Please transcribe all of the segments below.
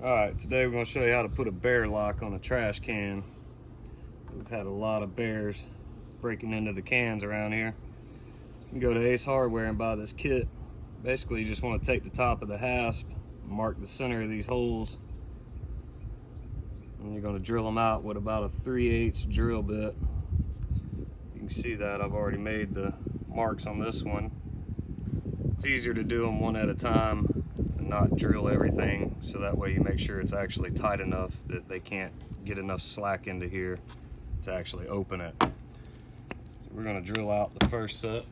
Alright, today we're going to show you how to put a bear lock on a trash can. We've had a lot of bears breaking into the cans around here. You can go to Ace Hardware and buy this kit. Basically, you just want to take the top of the hasp, mark the center of these holes, and you're going to drill them out with about a 3/8 drill bit. You can see that I've already made the marks on this one. It's easier to do them one at a time and not drill everything, so that way you make sure it's actually tight enough that they can't get enough slack into here to actually open it. So we're going to drill out the first set.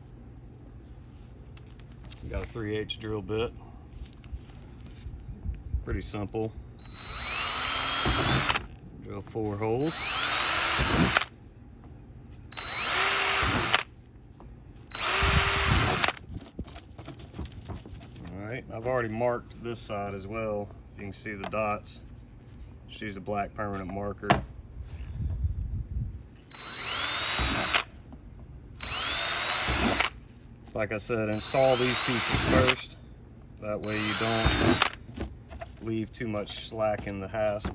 We got a 3/8 drill bit. Pretty simple. Drill 4 holes. Alright, I've already marked this side as well. You can see the dots. Just use a black permanent marker. Like I said, install these pieces first. That way you don't leave too much slack in the hasp.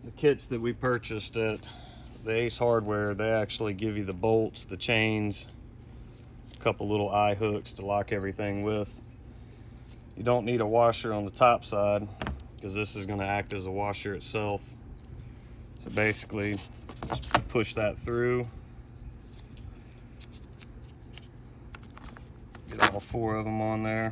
The kits that we purchased at the Ace Hardware, they actually give you the bolts, the chains, a couple little eye hooks to lock everything with. You don't need a washer on the top side because this is going to act as a washer itself. So basically, just push that through. Get all 4 of them on there.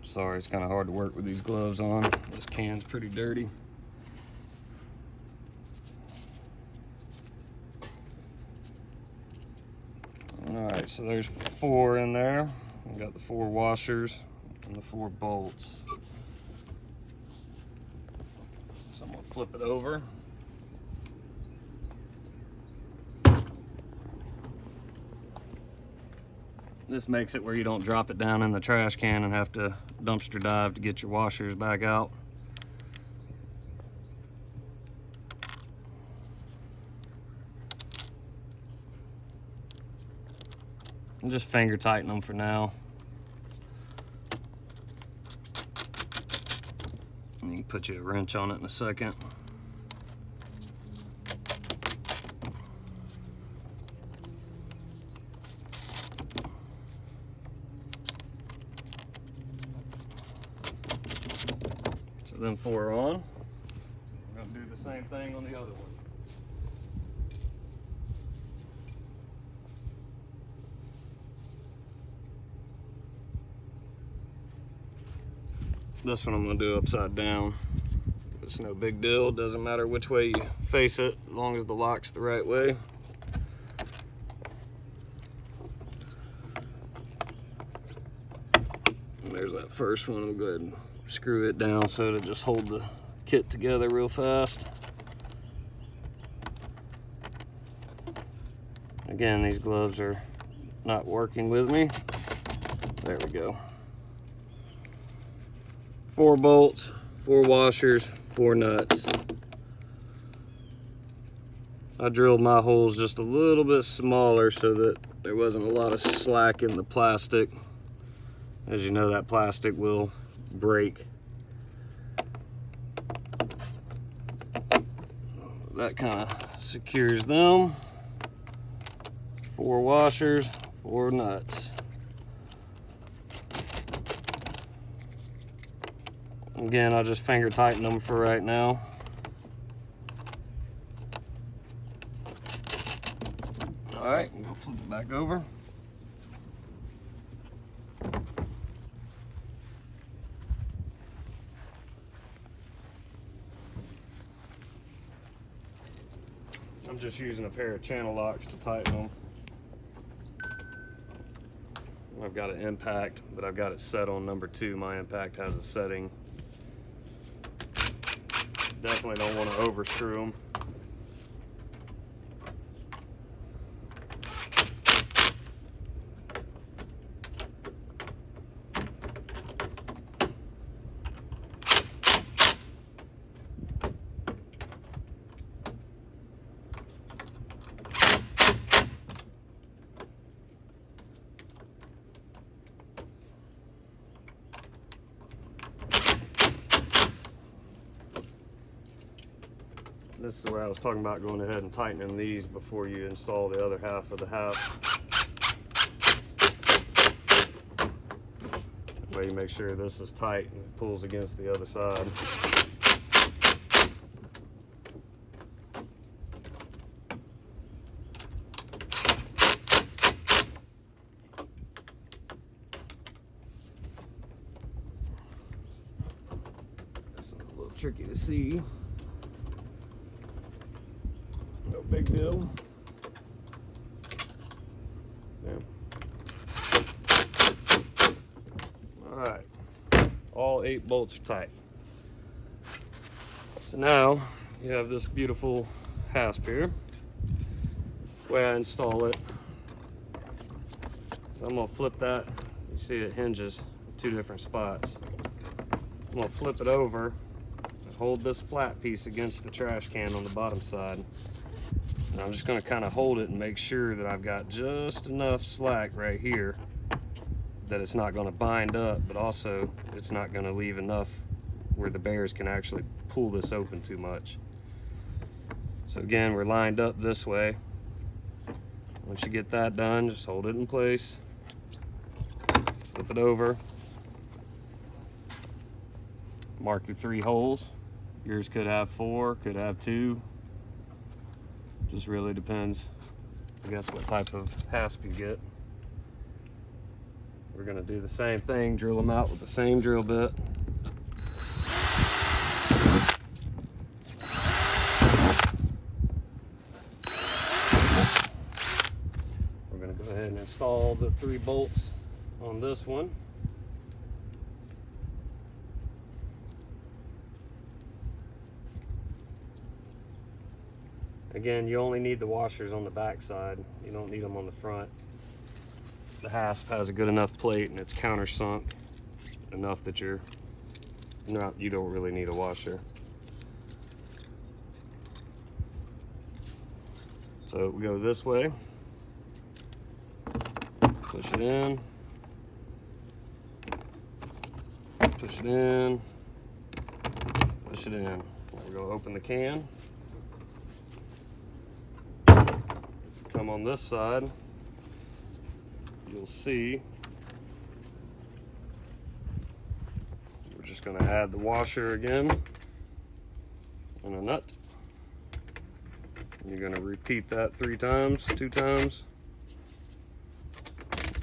Sorry, it's kind of hard to work with these gloves on. This can's pretty dirty. Alright, so there's 4 in there. We got the 4 washers and the 4 bolts. So I'm going to flip it over. This makes it where you don't drop it down in the trash can and have to dumpster dive to get your washers back out. And just finger tighten them for now. And you can put you a wrench on it in a second. So then 4 are on. We're going to do the same thing on the other one. This one I'm going to do upside down. It's no big deal. It doesn't matter which way you face it, as long as the lock's the right way. And there's that first one. We'll go ahead and screw it down so it'll just hold the kit together real fast. Again, these gloves are not working with me. There we go. 4 bolts, 4 washers, 4 nuts. I drilled my holes just a little bit smaller so that there wasn't a lot of slack in the plastic. As you know, that plastic will break. That kind of secures them. 4 washers, 4 nuts. Again, I'll just finger tighten them for right now. All right, we'll flip it back over. I'm just using a pair of channel locks to tighten them. I've got an impact, but I've got it set on number 2. My impact has a setting. Definitely don't want to overscrew them. This is where I was talking about going ahead and tightening these before you install the other half of the hasp. That way you make sure this is tight and it pulls against the other side. This is a little tricky to see. No big deal. Yeah. All right, all 8 bolts are tight. So now you have this beautiful hasp here. The way I install it, I'm gonna flip that. You see it hinges 2 different spots. I'm gonna flip it over and hold this flat piece against the trash can on the bottom side. And I'm just gonna kind of hold it and make sure that I've got just enough slack right here that it's not gonna bind up, but also it's not gonna leave enough where the bears can actually pull this open too much. So again, we're lined up this way. Once you get that done, just hold it in place, flip it over, mark your 3 holes. Yours could have 4, could have 2. Just really depends, I guess, what type of hasp you get. We're gonna do the same thing, drill them out with the same drill bit. We're gonna go ahead and install the 3 bolts on this one. Again, you only need the washers on the back side. You don't need them on the front. The hasp has a good enough plate and it's countersunk enough that you don't really need a washer. So we go this way, push it in, push it in, push it in. We're gonna open the can. Come on this side, you'll see we're just going to add the washer again and a nut. You're going to repeat that 3 times, 2 times.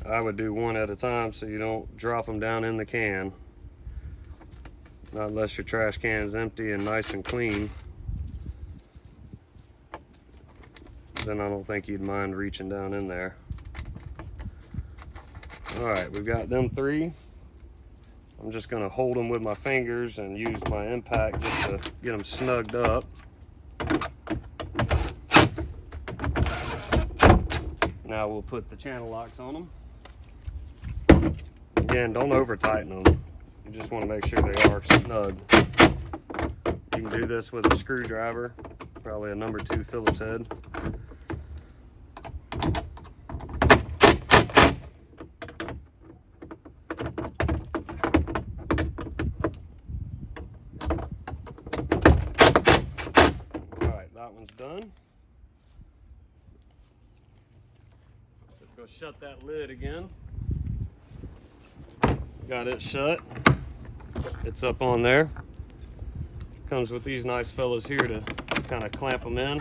I would do 1 at a time so you don't drop them down in the can, not unless your trash can is empty and nice and clean. Then I don't think you'd mind reaching down in there. All right, we've got them 3. I'm just gonna hold them with my fingers and use my impact just to get them snugged up. Now we'll put the channel locks on them. Again, don't over tighten them. You just wanna make sure they are snug. You can do this with a screwdriver, probably a number 2 Phillips head. Done. So go shut that lid again. Got it shut. It's up on there. Comes with these nice fellas here to kind of clamp them in.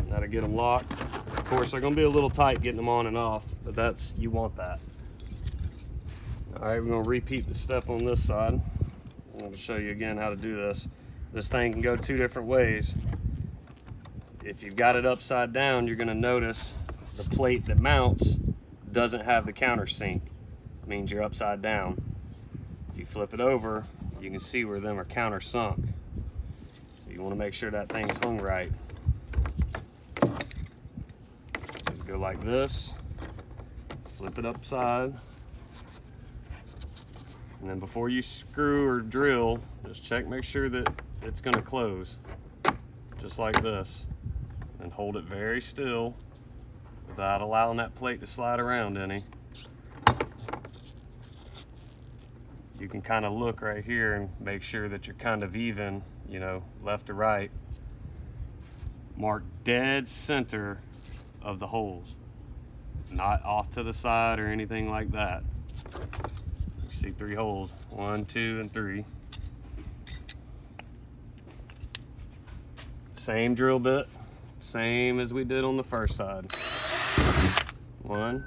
Now to get them locked. Of course, they're going to be a little tight getting them on and off, but you want that. All right, we're going to repeat the step on this side. I'm going to show you again how to do this. This thing can go 2 different ways. If you've got it upside down, you're gonna notice the plate that mounts doesn't have the countersink. It means you're upside down. If you flip it over, you can see where them are countersunk. So you wanna make sure that thing's hung right. Just go like this, flip it upside, and then before you screw or drill, just check, make sure that it's gonna close, just like this. And hold it very still without allowing that plate to slide around any. You can kind of look right here and make sure that you're kind of even. you know, left to right, mark dead center of the holes, not off to the side or anything like that. You see 3 holes, 1, 2, and 3. Same drill bit, same as we did on the first side. 1,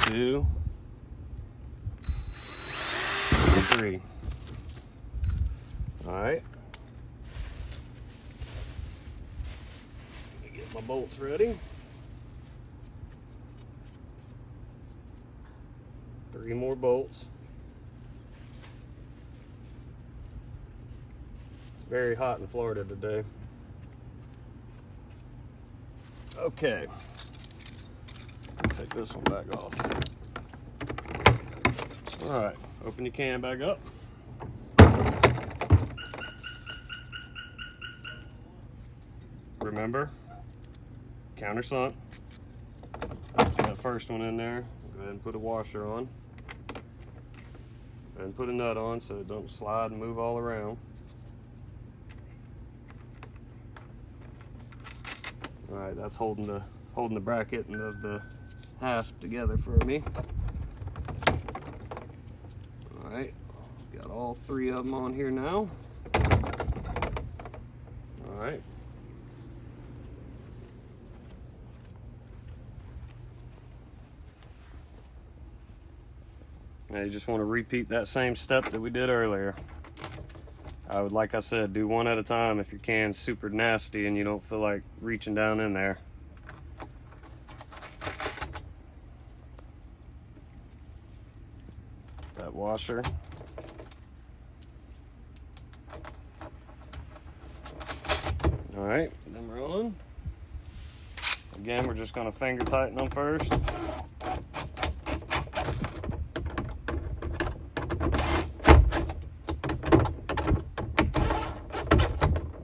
2, 3. All right. Let me get my bolts ready. 3 more bolts. It's very hot in Florida today. Okay. Take this one back off. All right, open your can back up. Remember, countersunk. Put that first one in there. Go ahead and put a washer on. And put a nut on so it don't slide and move all around. All right, that's holding the bracket and the hasp together for me. All right, got all 3 of them on here now. All right. Now you just want to repeat that same step that we did earlier. I would, like I said, do one at a time if your can's super nasty and you don't feel like reaching down in there. That washer. All right, then we're on. Again, we're just going to finger tighten them first.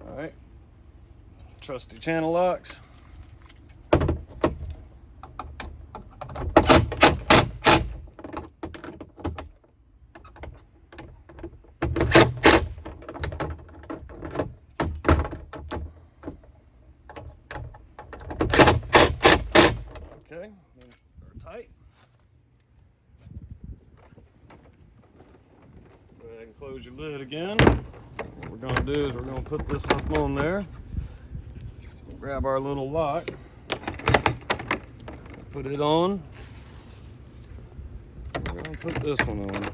All right, trusty channel locks. Okay, they're tight. Go ahead and close your lid again. What we're going to do is we're going to put this up on there. Grab our little lock. Put it on. We're going to put this one on.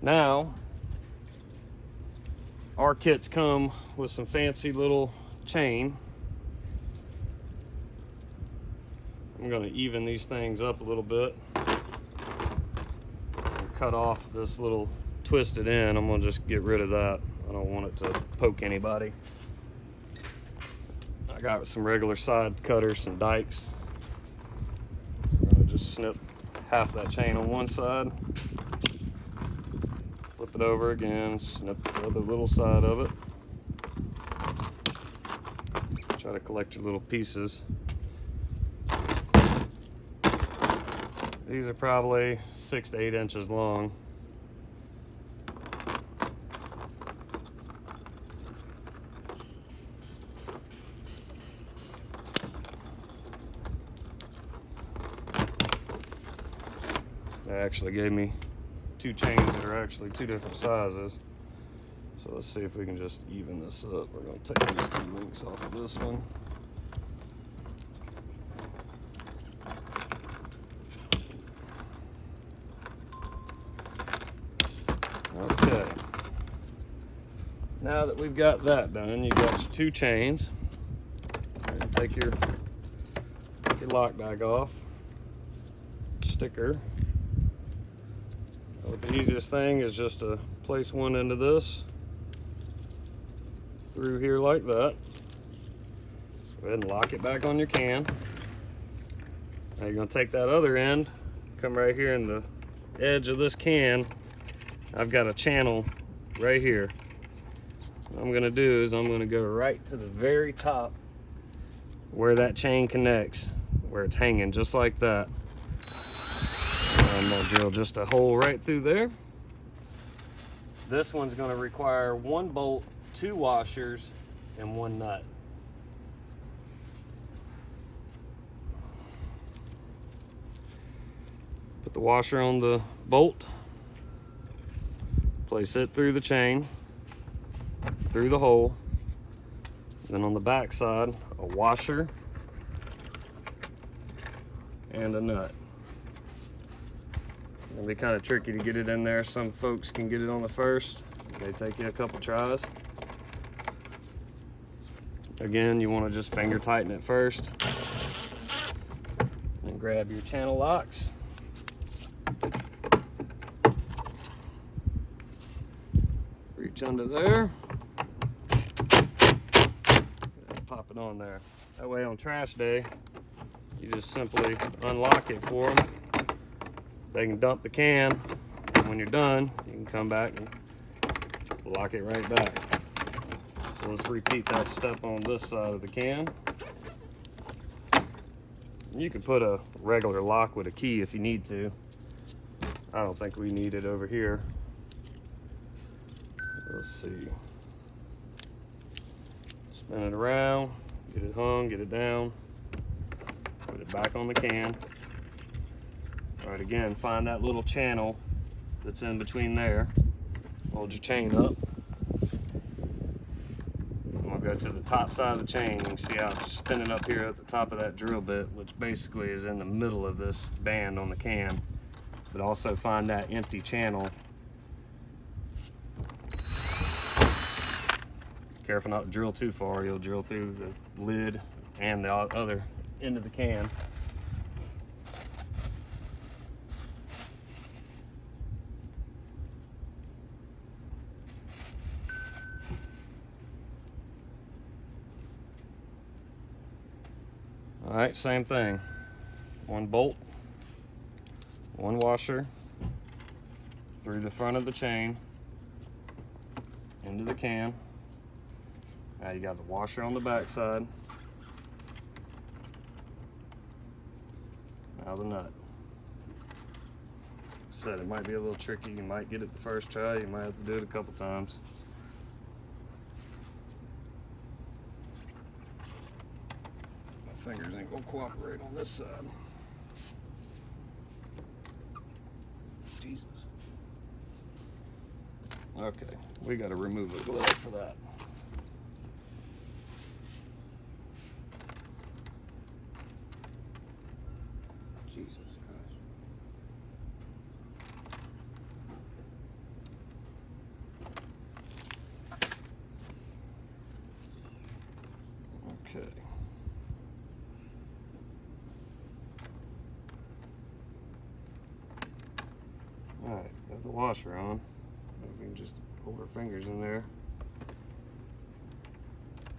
Now, our kits come with some fancy little chain. I'm going to even these things up a little bit and cut off this little twisted end. I'm going to just get rid of that. I don't want it to poke anybody. I got some regular side cutters, some dikes. I'm going to just snip half that chain on one side, flip it over again, snip the other little side of it. Try to collect your little pieces. These are probably 6 to 8 inches long. They actually gave me 2 chains that are actually 2 different sizes. So let's see if we can just even this up. We're going to take these 2 links off of this one. Okay, now that we've got that done, you've got your 2 chains. And take your lock back off, sticker. Well, the easiest thing is just to place one into this, through here like that. Go ahead and lock it back on your can. Now you're going to take that other end, come right here in the edge of this can. I've got a channel right here. What I'm going to do is I'm going to go right to the very top where that chain connects, where it's hanging just like that. I'm going to drill just a hole right through there. This one's going to require 1 bolt, 2 washers, and 1 nut. Put the washer on the bolt, place it through the chain, through the hole, then on the back side, a washer and a nut. It'll be kind of tricky to get it in there. Some folks can get it on the first. They take you a couple tries. Again, you want to just finger tighten it first. And grab your channel locks. Reach under there. And pop it on there. That way on trash day, you just simply unlock it for them. They can dump the can, and when you're done, you can come back and lock it right back. So let's repeat that step on this side of the can. You can put a regular lock with a key if you need to. I don't think we need it over here. Let's see. Spin it around, get it hung, get it down, put it back on the can. All right, again, find that little channel that's in between there. Hold your chain up. I'm gonna go to the top side of the chain. You can see how it's spinning up here at the top of that drill bit, which basically is in the middle of this band on the can. But also find that empty channel. Careful not to drill too far. You'll drill through the lid and the other end of the can. All right, same thing. 1 bolt, 1 washer through the front of the chain into the can. Now you got the washer on the back side. Now the nut. Said it might be a little tricky. You might get it the first try. You might have to do it a couple times. Fingers ain't gonna cooperate on this side. Jesus. Okay, we gotta remove the glove for that. Jesus Christ. Okay. Alright, got the washer on. If we can just hold our fingers in there.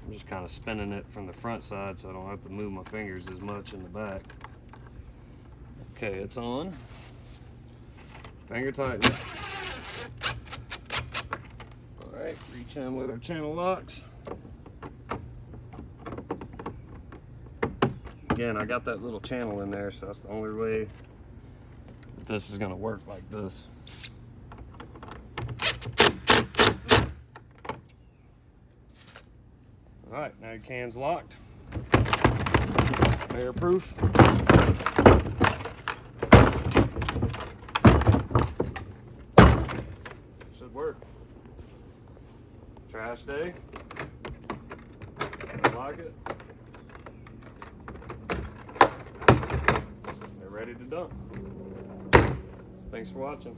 I'm just kind of spinning it from the front side so I don't have to move my fingers as much in the back. Okay, it's on. Finger tighten. Alright, reach in with our channel locks. Again, I got that little channel in there, so that's the only way this is going to work like this. All right, now your can's locked. Air proof. Should work. Trash day. Lock it. They're ready to dump. Thanks for watching.